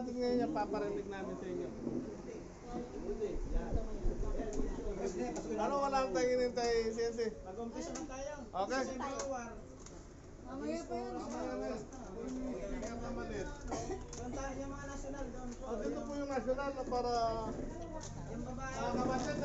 natin ngayon yan, paparinig namin sa inyo. Ano wala ang tingin tayo, Siyempre? Mag-umpisa na tayo. Okay. Mamaya pa yan. Doon tayo yung mga national doon po. Dito po yung national para Yung babae. kabasin